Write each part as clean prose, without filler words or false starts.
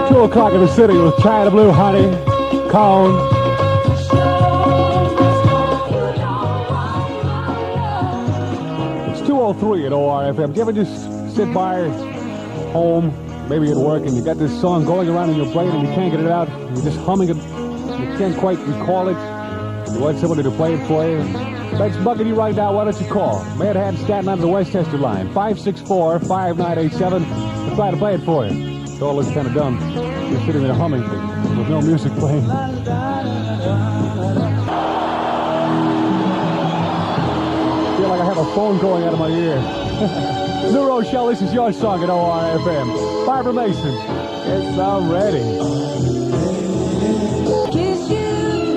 2 o'clock in the city with China Blue, Honey, Cone. It's 2:03 at ORFM. Do you ever just sit by home, maybe at work, and you got this song going around in your brain and you can't get it out? You're just humming it. You can't quite recall it. You want somebody to play it for you. That's bugging you right now. Why don't you call? Manhattan, Staten Island, the Westchester line. 564-5987. We'll try to play it for you. It all looks kind of dumb. You're sitting there humming with no music playing. I feel like I have a phone going out of my ear. New Rochelle, this is your song at ORFM. Barbara Mason. Yes, I'm ready.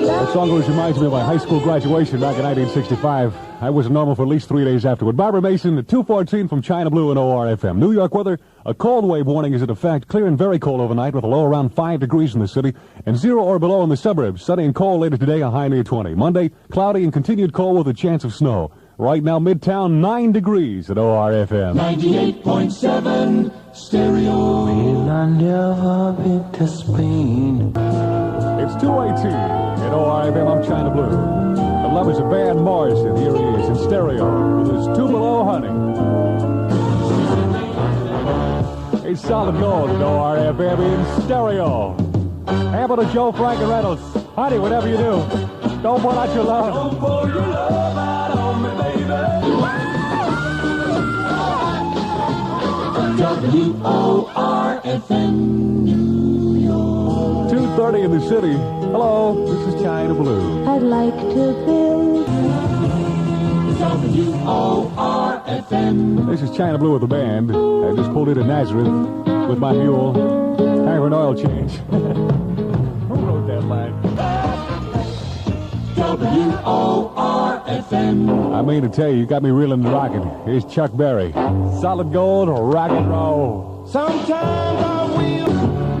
That song always reminds me of my high school graduation back in 1965. I was normal for at least 3 days afterward. Barbara Mason at 2:14 from China Blue and ORFM. New York weather, a cold wave warning is in effect. Clear and very cold overnight with a low around 5 degrees in the city and 0 or below in the suburbs. Sunny and cold later today, a high near 20. Monday, cloudy and continued cold with a chance of snow. Right now, Midtown, 9 degrees at ORFM. 98.7 stereo. Will I never be to Spain? It's 2:18 at ORFM. I'm China Blue. The lovers of Van Morrison. Here he is in stereo with his 2 Below, Honey. It's solid gold at ORFM in stereo. Hamilton to Joe, Frank, and Reynolds. Honey, whatever you do, don't pull out your love. Don't pour your love out on me, baby. WORFM, New York. 2:30 in the city. Hello, this is China Blue. I'd like to build. WORFM. This is China Blue with the band. I just pulled into Nazareth with my mule. Time for an oil change. Who wrote that line? WORFM. I mean to tell you, you got me reeling and rocking. Here's Chuck Berry. Solid gold, rock and roll. Sometimes I will.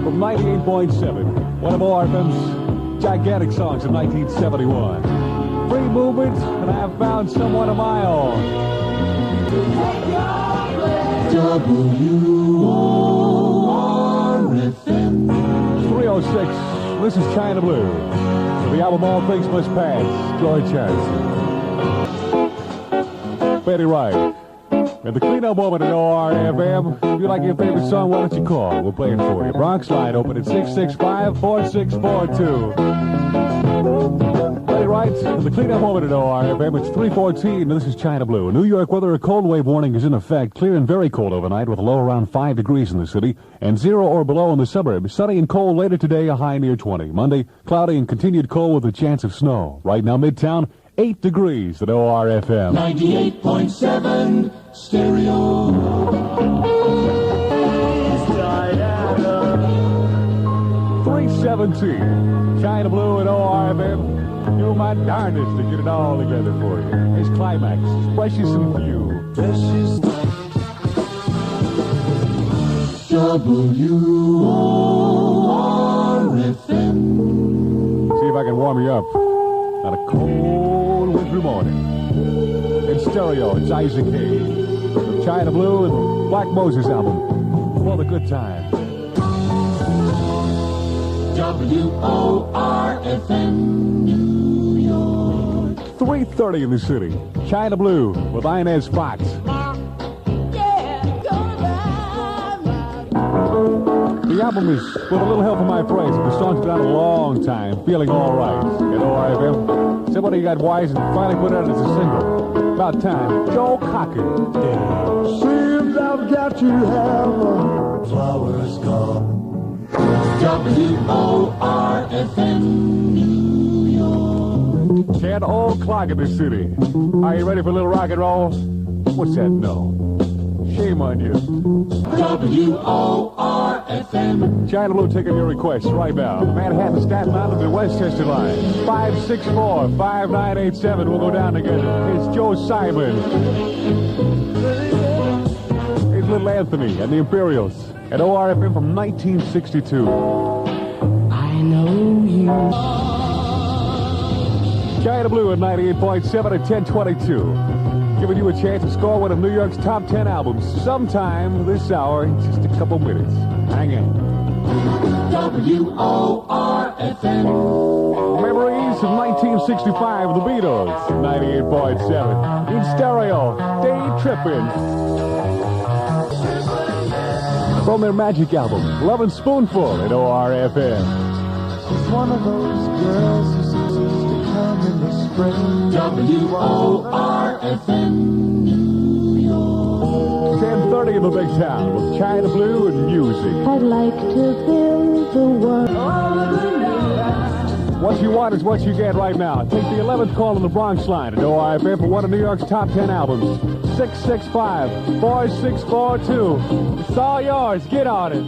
From 98.7, one of ORFM's gigantic songs of 1971. Free movement, and I have found someone of my own. WORFM. 3:06, this is China Blue. The album All Things Must Pass, George Harrison. Betty Wright. And the clean-up moment at ORFM. If you like your favorite song, why don't you call? We'll play it for you. Bronx line open at 665-4642. Betty Wright, the clean-up moment at ORFM. It's 3:14, and this is China Blue. New York weather, a cold wave warning is in effect. Clear and very cold overnight with a low around 5 degrees in the city and 0 or below in the suburbs. Sunny and cold later today, a high near 20. Monday, cloudy and continued cold with a chance of snow. Right now, Midtown, 8 degrees at ORFM. 98.7 stereo. 3:17, China Blue at ORFM. Do my darndest to get it all together for you. His climax, precious and few. Precious. WORFM. See if I can warm you up on a cold winter morning. In stereo, it's Isaac Hayes from China Blue and the Black Moses album. For the good time. WORFM, New York. 3:30 in the city. China Blue with Inez Fox. The album is with a little help from my friends. The song's been out a long time. Feeling all right at ORFM. Somebody got wise and finally put it out as a single. About time. Joe Cocker. Seems I've got to have flowers gone. WORFM, New York. 10 o'clock in the city. Are you ready for a little rock and roll? What's that? No. Shame on you. WORFM. China Blue taking your requests right now. Manhattan, Staten Island, and Westchester line. 564-5987. We'll go down together. It's Joe Simon. It's Little Anthony and the Imperials at ORFM from 1962. I know you. China Blue at 98.7 at 1022. Giving you a chance to score one of New York's top 10 albums sometime this hour. Just a couple minutes. Hang in. WOR-FM. Memories of 1965, the Beatles, 98.7. In stereo, Day Trippin'. From their magic album, Love and Spoonful at ORFM. She's one of those girls who seems to come in the spring. WOR-FM, New York. 10:30 in the big town with China Blue and music. I'd like to build the world. What you want is what you get right now. Take the 11th call on the Bronx line at ORFM for one of New York's top 10 albums. 665-4642. It's all yours. Get on it.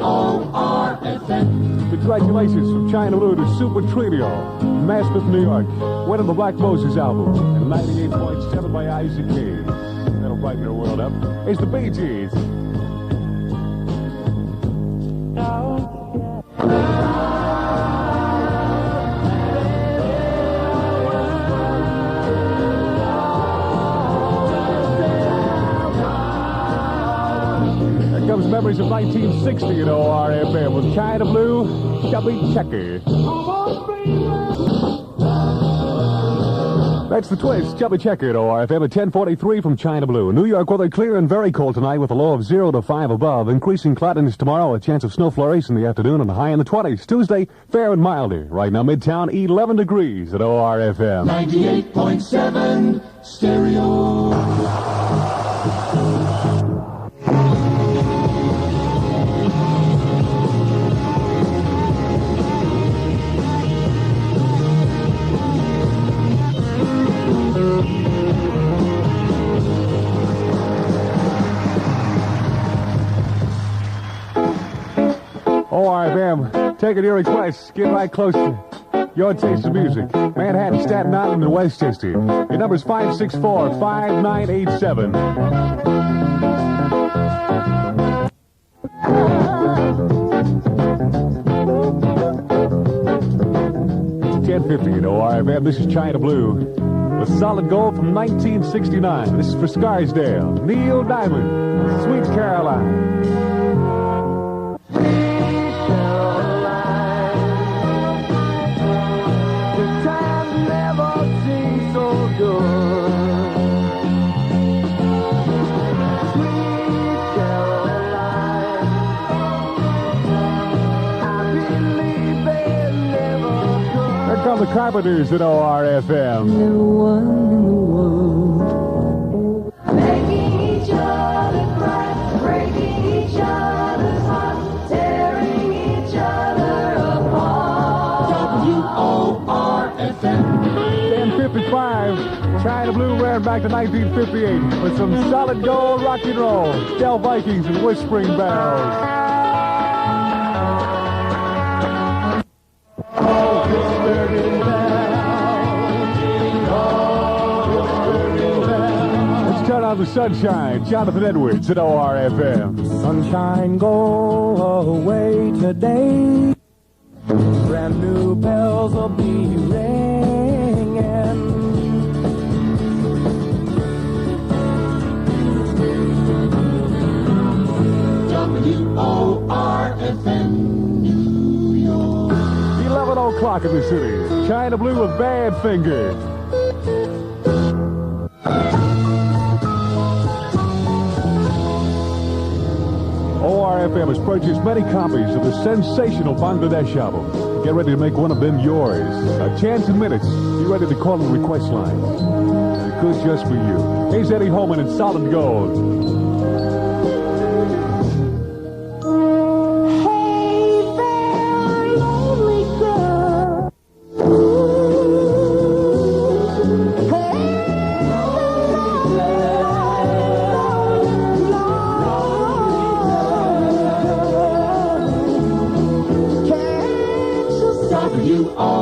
WOR-FM. Congratulations from China Blue to Super Trio, Maspeth, New York. Winning the Black Moses album. And 98.7 by Isaac Hayes. That'll brighten your world up. It's the Bee Gees. Here comes memories of 1960 at ORFM with China Blue, Chubby Checker. That's the twist. Chubby Checker at ORFM at 10:43 from China Blue. New York weather clear and very cold tonight with a low of 0 to 5 above. Increasing cloudiness tomorrow, a chance of snow flurries in the afternoon and a high in the 20s. Tuesday, fair and milder. Right now, Midtown, 11 degrees at ORFM. 98.7 stereo. ORFM, taking your requests. Get right close to your taste of music. Manhattan, Staten Island, and Westchester. Your number's 564-5987. It's 10:50 at ORFM. This is China Blue. The solid gold from 1969. This is for Scarsdale. Neil Diamond. Sweet Caroline. The Carpenters at ORFM. No one in the world. Making each other cry, breaking each other's hearts, tearing each other apart. WOR-FM. 10:55. China Blue ran back to 1958 with some solid gold rock and roll. Del Vikings and Whispering Bells. Let's turn on the sunshine. Jonathan Edwards at ORFM. Sunshine, go away today. Brand new bells will be ringing. WOR-FM, New York. 11 o'clock in the city. China Blue with Badfinger. ORFM has purchased many copies of the sensational Bangladesh album. Get ready to make one of them yours. A chance in minutes. Be ready to call the request line. It could just be you. Here's Eddie Holman in Solid Gold. Hey there, lonely girl. Hey,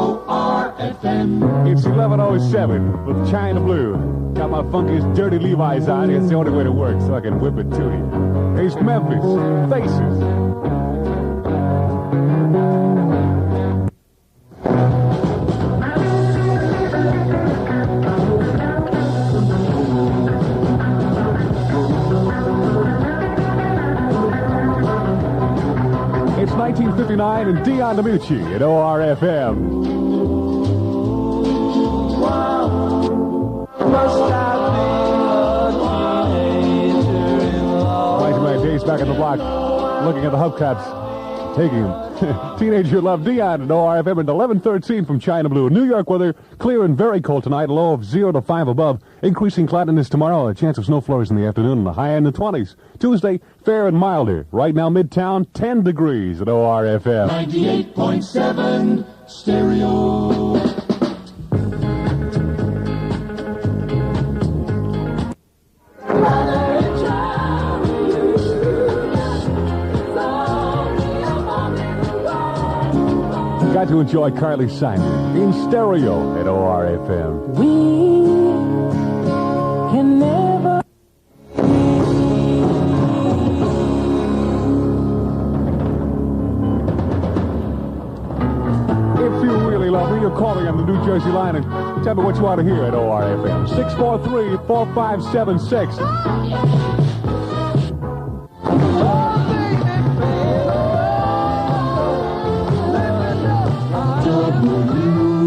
WOR-FM. It's 11:07 with China Blue. Got my funkiest dirty Levi's on. It's the only way to work, so I can whip it to you. Here's Memphis. Faces. 11:59 and Dion DiMucci at ORFM. Right, my days back in the block, looking at the hubcaps, taking them. Teenager Love, Dion and ORFM at 11:13 from China Blue. New York weather, clear and very cold tonight, a low of 0 to 5 above. Increasing cloudiness tomorrow, a chance of snow flurries in the afternoon and a high in the 20s. Tuesday, fair and milder. Right now, Midtown, 10 degrees at ORFM. 98.7 stereo. Got to enjoy Carly Simon in stereo at ORFM. We can never. If you really love me, you're calling on the New Jersey line and tell me what you want to hear at ORFM. 643-4576.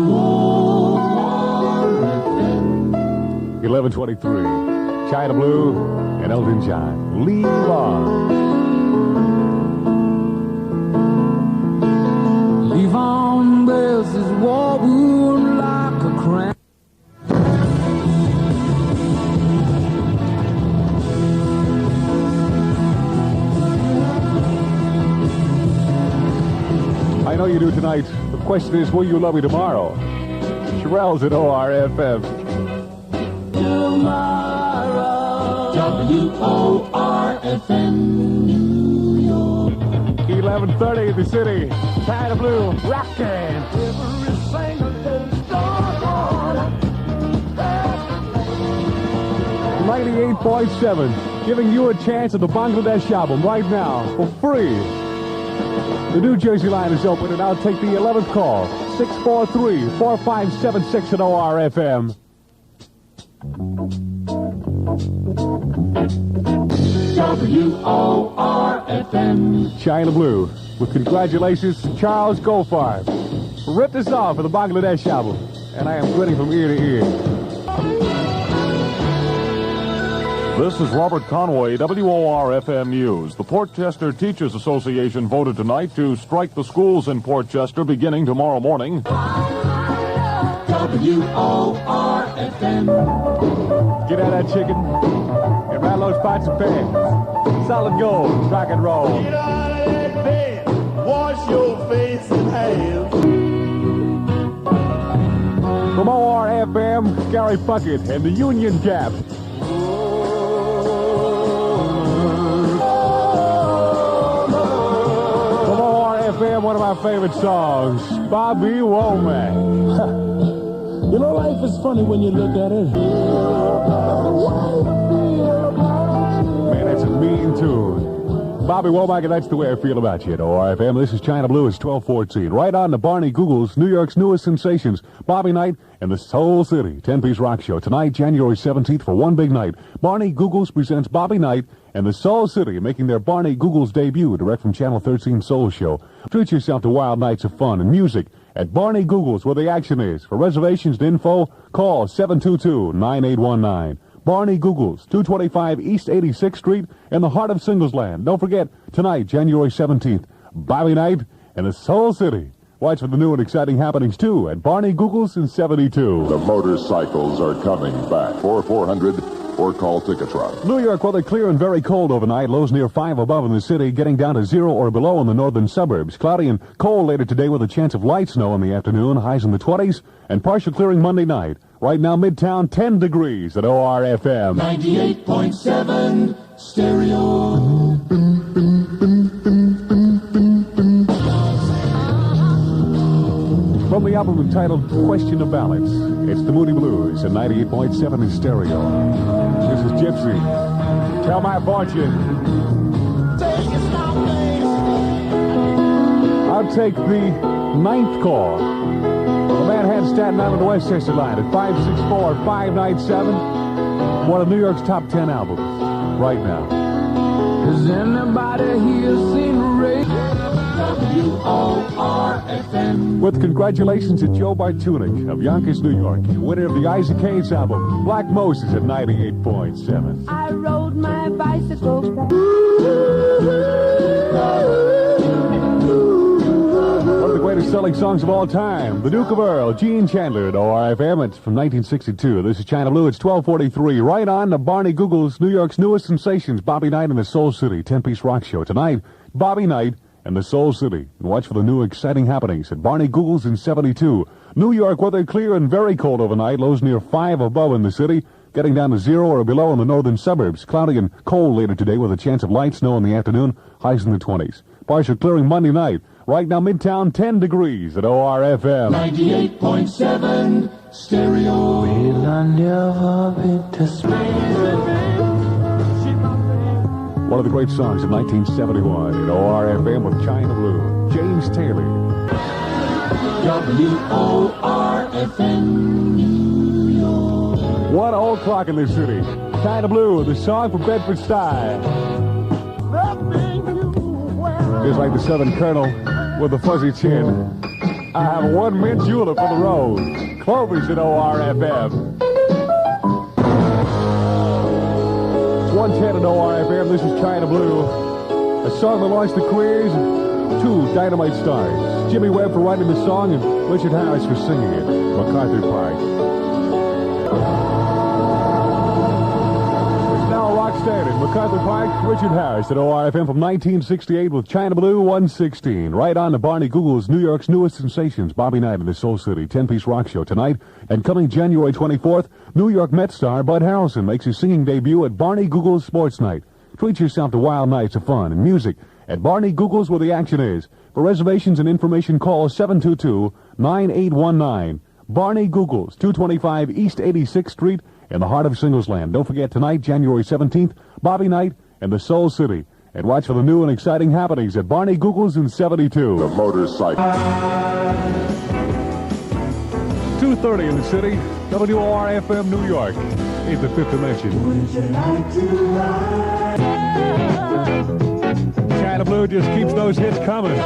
WOR. 11:23. China Blue and Elton John. Leave on. Leave on bells is war wound like a crown. I know you do tonight. The question is, will you love me tomorrow? Sherelle's at ORFM. WORFM, New York. 11:30 in the city. China Blue, rockin'. 98.7, giving you a chance at the Bangladesh album right now for free. The New Jersey line is open, and I'll take the 11th call. 643-4576 at ORFM. WORFM. China Blue, with congratulations to Charles Goldfarb. Ripped us off for the Bangladesh album, and I am grinning from ear to ear. This is Robert Conway, WOR-FM News. The Port Chester Teachers Association voted tonight to strike the schools in Port Chester beginning tomorrow morning. WORFM. Get out of that chicken and rattle those pots and pans. Solid gold, rock and roll. Get out of that bed, wash your face and hands. From ORFM, Gary Puckett and the Union Gap. From ORFM, one of my favorite songs, Bobby Womack. You know, life is funny when you look at it. Man, that's a mean tune. Bobby Womack, and that's the way I feel about you at ORFM. This is China Blue. It's 12:14. Right on to Barney Google's New York's newest sensations, Bobby Knight and the Soul City 10-piece rock show. Tonight, January 17th, for one big night. Barney Google's presents Bobby Knight and the Soul City, making their Barney Google's debut direct from Channel 13 Soul Show. Treat yourself to wild nights of fun and music at Barney Google's, where the action is. For reservations and info, call 722-9819. Barney Google's, 225 East 86th Street in the heart of Singlesland. Don't forget, tonight, January 17th, Bobby Knight and the Soul City. Watch for the new and exciting happenings, too, at Barney Google's in 72. The motorcycles are coming back. 400 or call Ticketron. New York weather clear and very cold overnight. Lows near 5 above in the city, getting down to 0 or below in the northern suburbs. Cloudy and cold later today with a chance of light snow in the afternoon. Highs in the 20s and partial clearing Monday night. Right now, Midtown, 10 degrees at ORFM. 98.7 stereo. From the album entitled Question of Balance, it's the Moody Blues at 98.7 in stereo. This is Gypsy. Tell my fortune. I'll take the 9th call. The Manhattan Staten Island Westchester line at 564-597. One of New York's top 10 albums right now. Has anybody here seen Ray? WOR-FM. With congratulations to Joe Bartunik of Yonkers, New York, winner of the Isaac Hayes album, Black Moses at 98.7. I rode my bicycle back. One of the greatest selling songs of all time, The Duke of Earl, Gene Chandler at ORFM. It's from 1962. This is China Blue. It's 12:43. Right on to Barney Google's New York's newest sensations, Bobby Knight and the Soul City 10-piece rock show. Tonight, Bobby Knight and the Soul City. And watch for the new exciting happenings at Barney Google's in 72. New York weather clear and very cold overnight. Lows near 5 above in the city. Getting down to 0 or below in the northern suburbs. Cloudy and cold later today with a chance of light snow in the afternoon. Highs in the 20s. Partial clearing Monday night. Right now, Midtown, 10 degrees at ORFM. 98.7 stereo. Will I never be to One of the great songs of 1971 at ORFM with China Blue. James Taylor. WOR-FM New York. 1 o'clock in this city. China Blue, the song from Bedford Stuyvesant. Just like the Southern Colonel with a fuzzy chin. I have one mint julep for the road. Clovis at ORFM. It's 110 at ORFM. This is China Blue. A song that launched the careers of 2 dynamite stars. Jimmy Webb for writing the song and Richard Harris for singing it. MacArthur Park. Standard, MacArthur Park, Richard Harris at ORFM from 1968 with China Blue 116. Right on to Barney Google's New York's newest sensations, Bobby Knight and the Soul City 10-piece rock show tonight. And coming January 24th, New York Mets star Bud Harrelson makes his singing debut at Barney Google's Sports Night. Treat yourself to wild nights of fun and music at Barney Google's where the action is. For reservations and information, call 722-9819. Barney Google's, 225 East 86th Street, in the heart of Singlesland. Don't forget, tonight, January 17th, Bobby Knight and the Soul City. And watch for the new and exciting happenings at Barney Google's in 72. The motorcycle. 2:30 in the city. WOR-FM New York. Is the Fifth Dimension. China Blue just keeps those hits coming.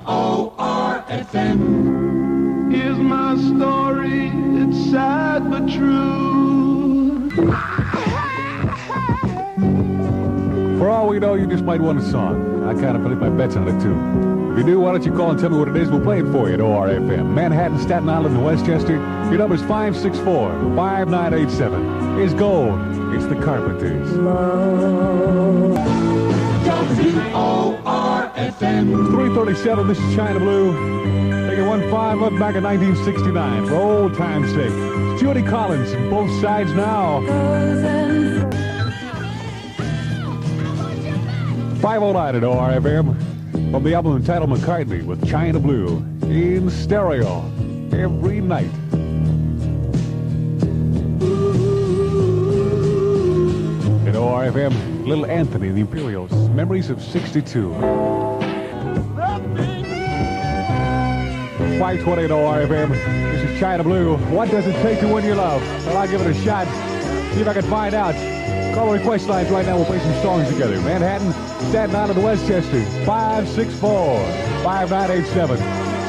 WOR-FM. Here's my story, it's sad but true. For all we know, you just might want a song. I kind of put my bets on it, too. If you do, why don't you call and tell me what it is? We'll play it for you at ORFM. Manhattan, Staten Island, and Westchester. Your number's 564-5987. Here's Gold. It's the Carpenters. WOR-FM. 3:37, this is China Blue. Taking 1-5 up back in 1969 for old time's sake. It's Judy Collins, both sides now. 509 at ORFM. From the album entitled McCartney with China Blue in stereo every night. At ORFM, Little Anthony and the Imperials, Memories of 62. 520 at ORFM. This is China Blue. What does it take to win your love? Well, I'll give it a shot. See if I can find out. Call the request lines right now. We'll play some songs together. Manhattan, Staten Island, Westchester. 564-5987.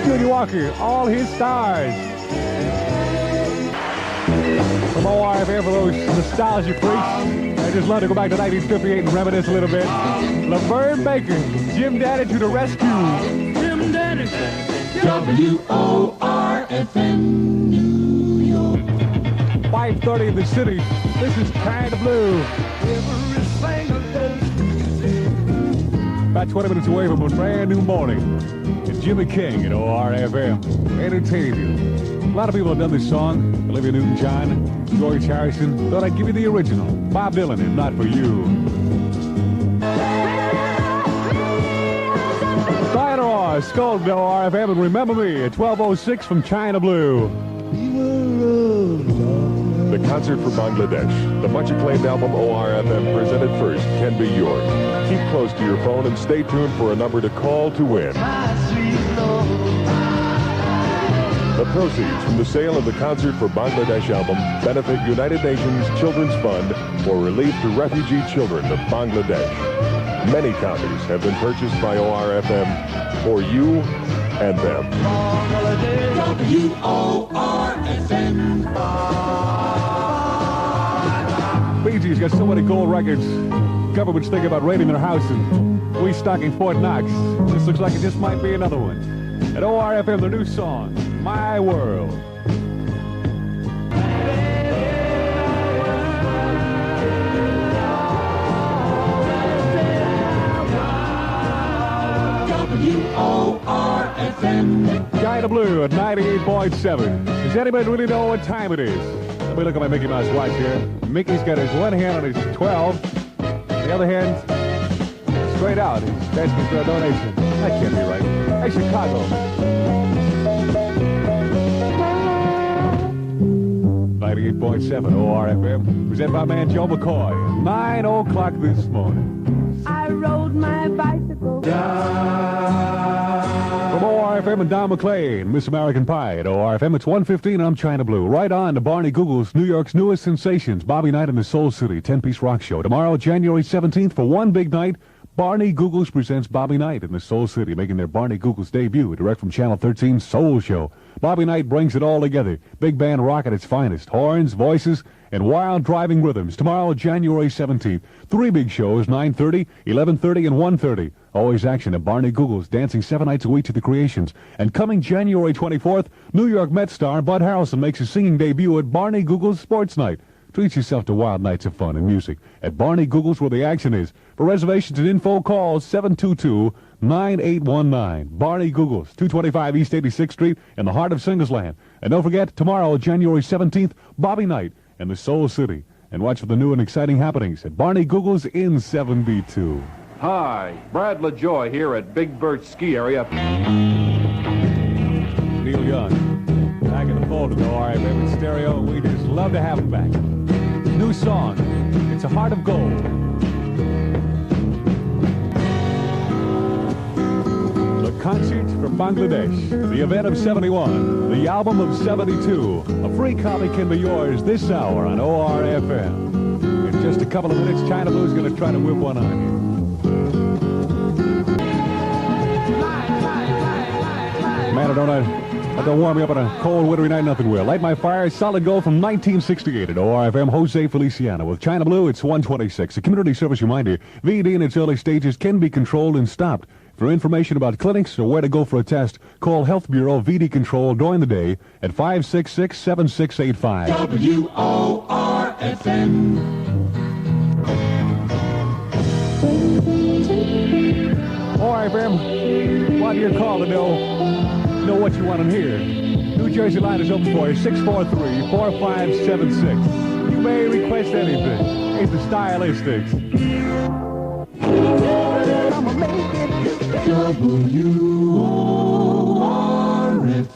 Studio Walker, all his stars. From ORFM for those nostalgia freaks. I just love to go back to 1958 and reminisce a little bit. Laverne Baker, Jim Daddy to the rescue. Jim Daddy. WOR-FM New York. 5:30 in the city. This is China Blue. About 20 minutes away from a brand new morning. It's Jimmy King at ORFM. Entertain you. A lot of people have done this song. Olivia Newton-John, George Harrison. Thought I'd give you the original. Bob Dylan, if not for you. Diana Skull to ORFM, and remember me at 12:06 from China Blue. The concert for Bangladesh. The much acclaimed album ORFM presented first can be yours. Keep close to your phone and stay tuned for a number to call to win. The proceeds from the sale of the Concert for Bangladesh album benefit United Nations Children's Fund for relief to refugee children of Bangladesh. Many copies have been purchased by ORFM for you and them. Fiji's got so many gold records. Government's thinking about raiding their house and restocking Fort Knox. This looks like it just might be another one. At ORFM, the new song, My World. China Blue at 98.7. Does anybody really know what time it is? Let me look at my Mickey Mouse watch here. Mickey's got his one hand on his 12. The other hand straight out. He's asking for a donation. That can't be right. Hey, Chicago. 98.7 ORFM. Presented by man Joe McCoy. 9 o'clock this morning. I rode my bicycle From ORFM and Don McLean, Miss American Pie at ORFM. It's 1:15. I'm China Blue. Right on to Barney Google's New York's newest sensations, Bobby Knight and the Soul City 10-piece rock show. Tomorrow, January 17th, for one big night, Barney Googles presents Bobby Knight and the Soul City, making their Barney Googles debut, direct from Channel 13's Soul Show. Bobby Knight brings it all together. Big band rock at its finest. Horns, voices, and wild driving rhythms. Tomorrow, January 17th. 3 big shows, 9:30, 11:30, and 1:30. Always action at Barney Googles, dancing 7 nights a week to the creations. And coming January 24th, New York Mets star Bud Harrelson makes his singing debut at Barney Googles Sports Night. Treat yourself to wild nights of fun and music at Barney Googles, where the action is. For reservations and info, call 722-9819. Barney Googles, 225 East 86th Street in the heart of Singersland. And don't forget, tomorrow, January 17th, Bobby Knight and the Soul City. And watch for the new and exciting happenings at Barney Googles in 7B2. Hi, Brad LaJoy here at Big Birch Ski Area. Neil Young, back in the fold of the ORFM stereo. We just love to have him back. New song, It's a Heart of Gold. The concert from Bangladesh, the event of 71, the album of 72. A free copy can be yours this hour on ORFM. In just a couple of minutes, China Blue's going to try to whip one on you. Man, I don't warm me up on a cold, wintry night, nothing will. Light my fire, solid gold from 1968 at ORFM. Jose Feliciano with China Blue. It's 1:26. A community service reminder: VD in its early stages can be controlled and stopped. For information about clinics or where to go for a test, call Health Bureau VD Control during the day at 566-7685. WORFM. ORFM, want your call to know what you want to hear. New Jersey line is open for you, 643-4576. You may request anything. It's the Stylistics.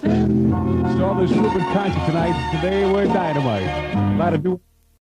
WORFM. Saw this Rupert concert tonight. They were dynamite. A lot of new